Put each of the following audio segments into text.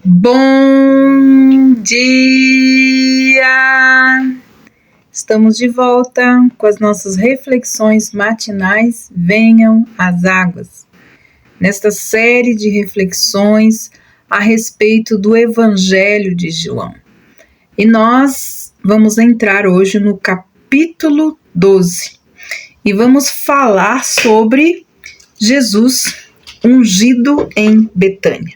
Bom dia! Estamos de volta com as nossas reflexões matinais. Venham as águas. Nesta série de reflexões a respeito do Evangelho de João. E nós vamos entrar hoje no capítulo 12 e vamos falar sobre Jesus ungido em Betânia.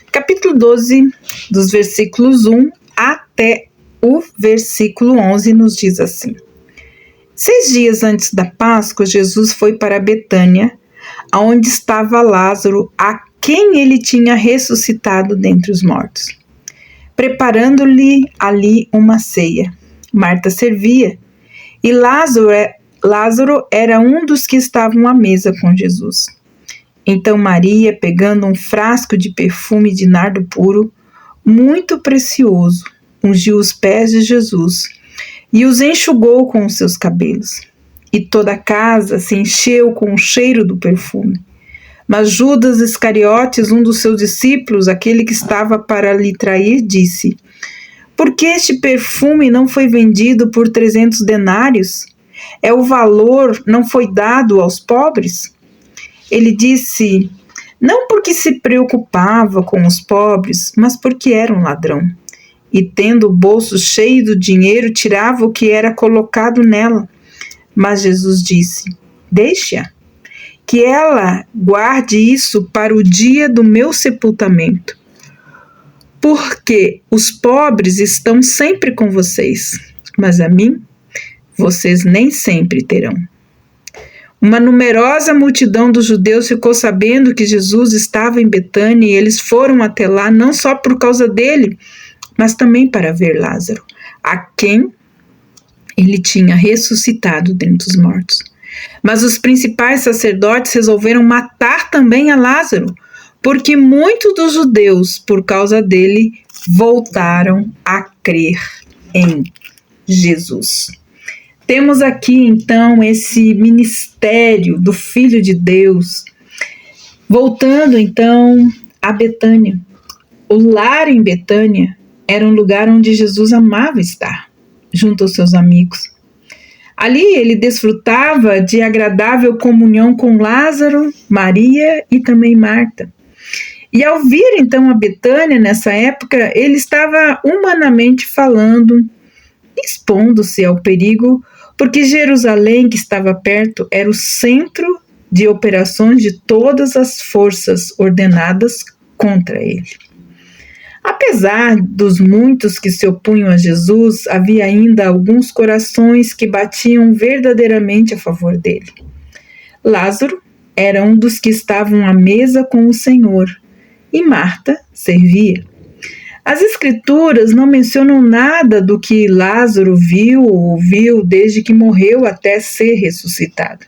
Capítulo 12, dos versículos 1 até o versículo 11, nos diz assim: 6 dias antes da Páscoa, Jesus foi para Betânia, onde estava Lázaro, a quem ele tinha ressuscitado dentre os mortos, preparando-lhe ali uma ceia. Marta servia, e Lázaro era um dos que estavam à mesa com Jesus. Então Maria, pegando um frasco de perfume de nardo puro, muito precioso, ungiu os pés de Jesus e os enxugou com os seus cabelos. E toda a casa se encheu com o cheiro do perfume. Mas Judas Iscariotes, um dos seus discípulos, aquele que estava para lhe trair, disse: por que este perfume não foi vendido por 300 denários? O valor não foi dado aos pobres? Ele disse, não porque se preocupava com os pobres, mas porque era um ladrão. E tendo o bolso cheio do dinheiro, tirava o que era colocado nela. Mas Jesus disse, deixe-a, que ela guarde isso para o dia do meu sepultamento. Porque os pobres estão sempre com vocês, mas a mim, vocês nem sempre terão. Uma numerosa multidão dos judeus ficou sabendo que Jesus estava em Betânia e eles foram até lá não só por causa dele, mas também para ver Lázaro, a quem ele tinha ressuscitado dentre os mortos. Mas os principais sacerdotes resolveram matar também a Lázaro, porque muitos dos judeus, por causa dele, voltaram a crer em Jesus. Temos aqui, então, esse ministério do Filho de Deus. Voltando, então, a Betânia. O lar em Betânia era um lugar onde Jesus amava estar, junto aos seus amigos. Ali ele desfrutava de agradável comunhão com Lázaro, Maria e também Marta. E ao vir, então, a Betânia, nessa época, ele estava humanamente falando, expondo-se ao perigo, porque Jerusalém, que estava perto, era o centro de operações de todas as forças ordenadas contra ele. Apesar dos muitos que se opunham a Jesus, havia ainda alguns corações que batiam verdadeiramente a favor dele. Lázaro era um dos que estavam à mesa com o Senhor, e Marta servia. As Escrituras não mencionam nada do que Lázaro viu ou ouviu desde que morreu até ser ressuscitado.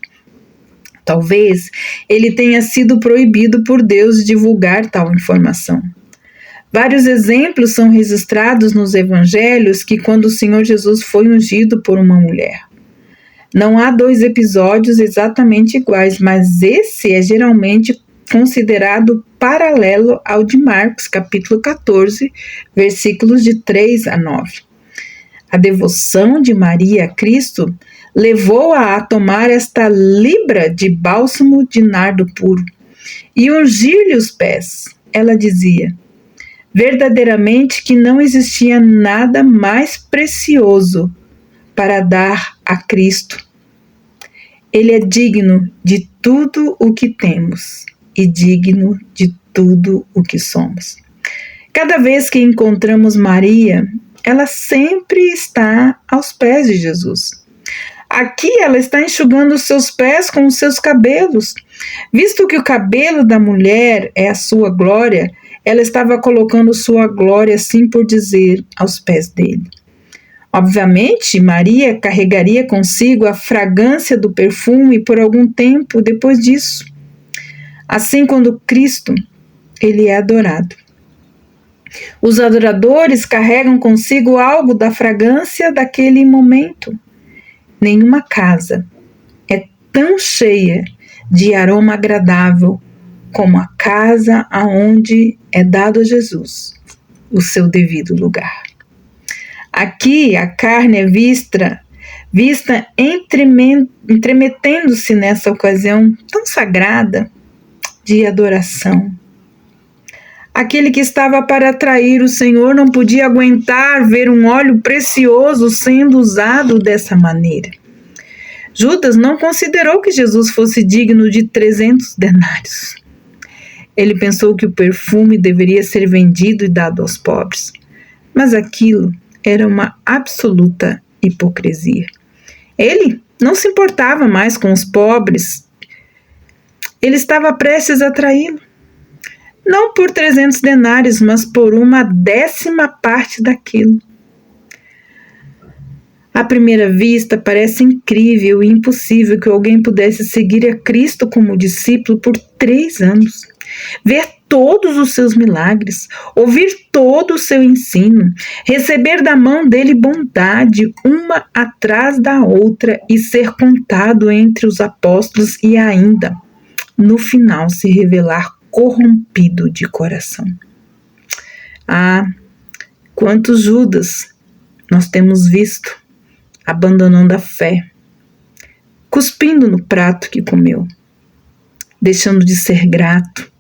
Talvez ele tenha sido proibido por Deus divulgar tal informação. Vários exemplos são registrados nos evangelhos que quando o Senhor Jesus foi ungido por uma mulher. Não há 2 episódios exatamente iguais, mas esse é geralmente considerado paralelo ao de Marcos, capítulo 14, versículos de 3 a 9. A devoção de Maria a Cristo levou-a a tomar esta libra de bálsamo de nardo puro e ungir-lhe os pés. Ela dizia, verdadeiramente que não existia nada mais precioso para dar a Cristo. Ele é digno de tudo o que temos e digno de tudo o que somos. Cada vez que encontramos Maria, ela sempre está aos pés de Jesus. Aqui ela está enxugando os seus pés com os seus cabelos. Visto que o cabelo da mulher é a sua glória, ela estava colocando sua glória, assim por dizer, aos pés dele. Obviamente, Maria carregaria consigo a fragrância do perfume por algum tempo depois disso. Assim, quando Cristo, ele é adorado. Os adoradores carregam consigo algo da fragrância daquele momento. Nenhuma casa é tão cheia de aroma agradável como a casa aonde é dado a Jesus, o seu devido lugar. Aqui a carne é vista entremetendo-se nessa ocasião tão sagrada de adoração. Aquele que estava para trair o Senhor não podia aguentar ver um óleo precioso sendo usado dessa maneira. Judas não considerou que Jesus fosse digno de 300 denários. Ele pensou que o perfume deveria ser vendido e dado aos pobres. Mas aquilo era uma absoluta hipocrisia. Ele não se importava mais com os pobres. Ele estava prestes a traí-lo. Não por 300 denários, mas por 1/10 parte daquilo. À primeira vista, parece incrível e impossível que alguém pudesse seguir a Cristo como discípulo por 3 anos, ver todos os seus milagres, ouvir todo o seu ensino, receber da mão dele bondade uma atrás da outra e ser contado entre os apóstolos e ainda, no final, se revelar corrompido de coração. Ah, quantos Judas nós temos visto abandonando a fé, cuspindo no prato que comeu, deixando de ser grato.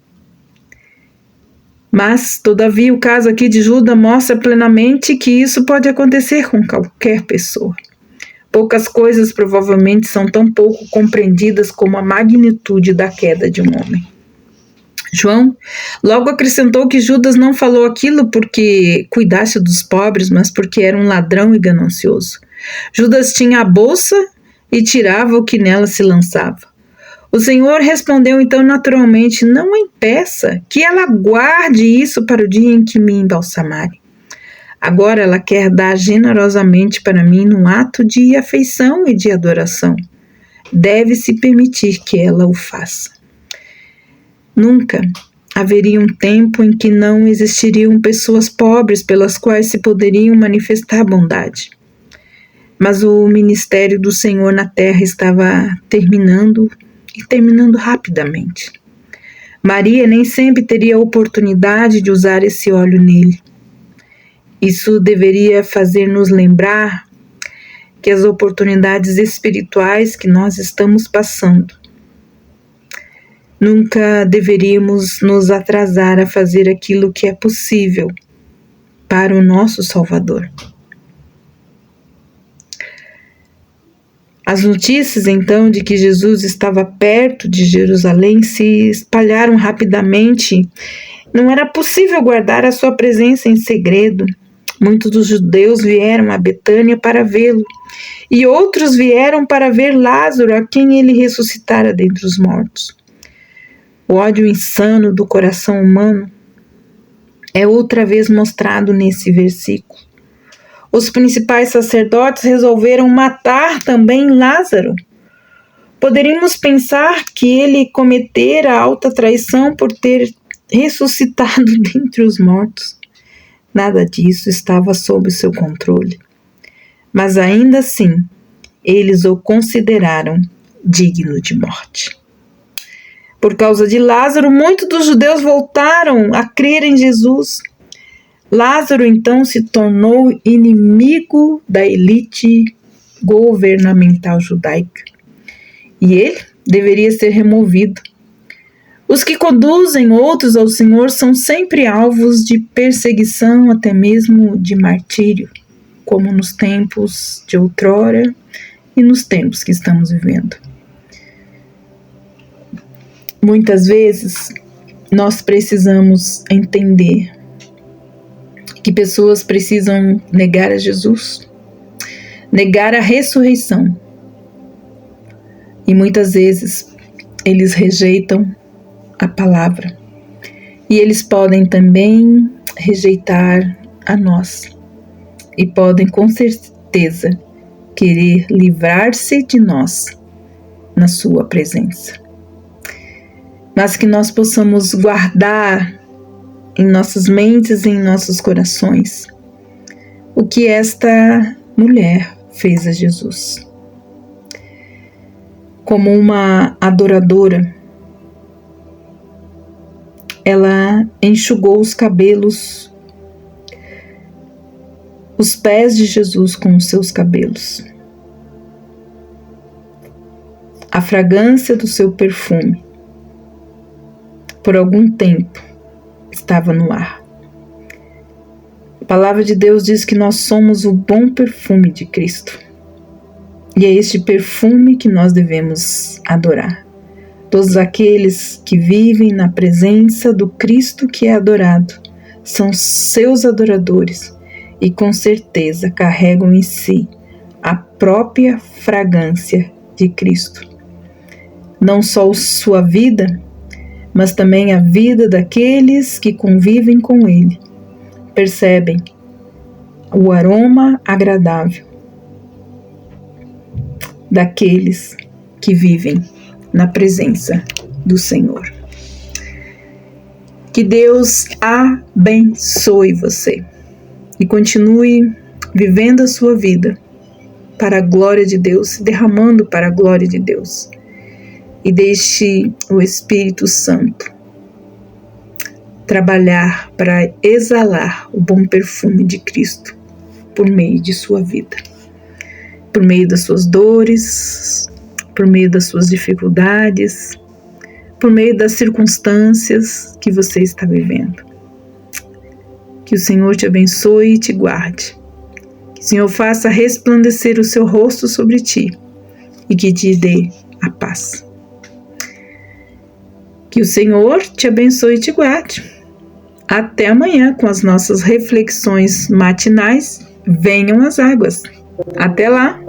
Mas, todavia, o caso aqui de Judas mostra plenamente que isso pode acontecer com qualquer pessoa. Poucas coisas provavelmente são tão pouco compreendidas como a magnitude da queda de um homem. João logo acrescentou que Judas não falou aquilo porque cuidasse dos pobres, mas porque era um ladrão e ganancioso. Judas tinha a bolsa e tirava o que nela se lançava. O Senhor respondeu então naturalmente: não a impeça, que ela guarde isso para o dia em que me embalsamarem. Agora ela quer dar generosamente para mim num ato de afeição e de adoração. Deve-se permitir que ela o faça. Nunca haveria um tempo em que não existiriam pessoas pobres pelas quais se poderiam manifestar bondade. Mas o ministério do Senhor na terra estava terminando rapidamente. Maria nem sempre teria a oportunidade de usar esse óleo nele. Isso deveria fazer-nos lembrar que as oportunidades espirituais que nós estamos passando, nunca deveríamos nos atrasar a fazer aquilo que é possível para o nosso Salvador. As notícias, então, de que Jesus estava perto de Jerusalém se espalharam rapidamente. Não era possível guardar a sua presença em segredo. Muitos dos judeus vieram a Betânia para vê-lo, e outros vieram para ver Lázaro, a quem ele ressuscitara dentre os mortos. O ódio insano do coração humano é outra vez mostrado nesse versículo. Os principais sacerdotes resolveram matar também Lázaro. Poderíamos pensar que ele cometera alta traição por ter ressuscitado dentre os mortos. Nada disso estava sob o seu controle. Mas ainda assim, eles o consideraram digno de morte. Por causa de Lázaro, muitos dos judeus voltaram a crer em Jesus. Lázaro, então, se tornou inimigo da elite governamental judaica. E ele deveria ser removido. Os que conduzem outros ao Senhor são sempre alvos de perseguição, até mesmo de martírio, como nos tempos de outrora e nos tempos que estamos vivendo. Muitas vezes, nós precisamos entender que pessoas precisam negar a Jesus, negar a ressurreição. E muitas vezes eles rejeitam a palavra. E eles podem também rejeitar a nós. E podem com certeza querer livrar-se de nós na sua presença. Mas que nós possamos guardar em nossas mentes e em nossos corações o que esta mulher fez a Jesus. Como uma adoradora, ela enxugou os cabelos os pés de Jesus com os seus cabelos. A fragrância do seu perfume, por algum tempo, estava no ar. A palavra de Deus diz que nós somos o bom perfume de Cristo. E é este perfume que nós devemos adorar. Todos aqueles que vivem na presença do Cristo que é adorado são seus adoradores e com certeza carregam em si a própria fragrância de Cristo. Não só sua vida, mas também a vida daqueles que convivem com Ele. Percebem o aroma agradável daqueles que vivem na presença do Senhor. Que Deus abençoe você e continue vivendo a sua vida para a glória de Deus, se derramando para a glória de Deus. E deixe o Espírito Santo trabalhar para exalar o bom perfume de Cristo por meio de sua vida, por meio das suas dores, por meio das suas dificuldades, por meio das circunstâncias que você está vivendo. Que o Senhor te abençoe e te guarde. Que o Senhor faça resplandecer o seu rosto sobre ti e que te dê a paz. Que o Senhor te abençoe e te guarde. Até amanhã com as nossas reflexões matinais. Venham as águas. Até lá!